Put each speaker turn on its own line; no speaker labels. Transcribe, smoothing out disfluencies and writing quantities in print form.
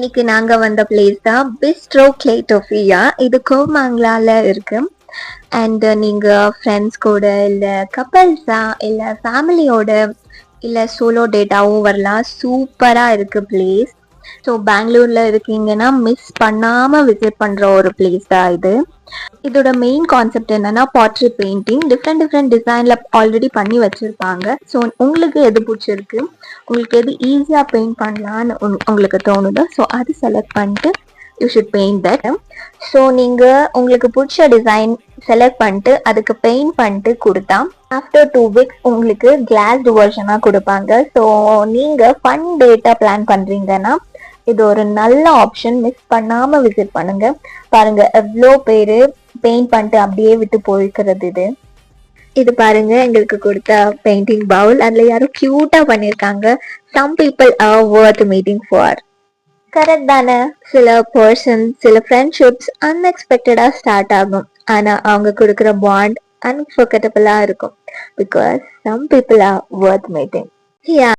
இன்னைக்கு நாங்க வந்த பிளேஸ் தான் பிஸ்ட்ரோ கிளேட்டோஃபியா. இது கோமாங்லால இருக்கு. அண்ட் நீங்க ஃப்ரெண்ட்ஸ் கூட இல்ல கப்பல்ஸா இல்ல ஃபேமிலியோட இல்ல சோலோ டேட்டாவும் வரலாம். சூப்பரா இருக்கு பிளேஸ். ஸோ பெங்களூர்ல இருக்கீங்கன்னா மிஸ் பண்ணாம விசிட் பண்ற ஒரு பிளேஸ் தான் இது. இதோட மெயின் கான்செப்ட் என்னன்னா பாட்ரி பெயிண்டிங். டிஃப்ரெண்ட் டிஃப்ரெண்ட் டிசைன்ல ஆல்ரெடி பண்ணி வச்சிருப்பாங்க. ஸோ உங்களுக்கு எது பிடிச்சிருக்கு, உங்களுக்கு எது ஈஸியா பெயிண்ட் பண்ணலான்னு உங்களுக்கு தோணுதோ ஸோ அது செலக்ட் பண்ணிட்டு you should paint that. So நீங்க உங்களுக்கு பிடிச்ச டிசைன் செலக்ட் பண்ணிட்டு அதுக்கு பெயிண்ட் பண்ணிட்டு கொடுத்தா ஆஃப்டர் 2 weeks உங்களுக்கு கிளாஸ்டு வெர்ஷனா கொடுப்பாங்க. ஸோ நீங்க ஃபன் டேட்டா பிளான் பண்றீங்கன்னா இது ஒரு நல்ல ஆப்ஷன். மிஸ் பண்ணாம விசிட் பண்ணுங்க. பாருங்க எவ்வளோ பேரு பெயிண்ட் பண்ணிட்டு அப்படியே விட்டு போயிருக்கிறது. இது பாருங்க எங்களுக்கு கொடுத்த பெயிண்டிங் பவுல். அதுல யாரும் கியூட்டா பண்ணிருக்காங்க. Some people are worth meeting for. Correct தானே? சில பர்சன் சில ஃப்ரெண்ட்ஷிப்ஸ் அன்எக்ஸ்பெக்டடா ஸ்டார்ட் ஆகும். ஆனா அவங்க கொடுக்குற பாண்ட் அன்ஃபர்கட்டபிளா இருக்கும். Because some people are worth meeting.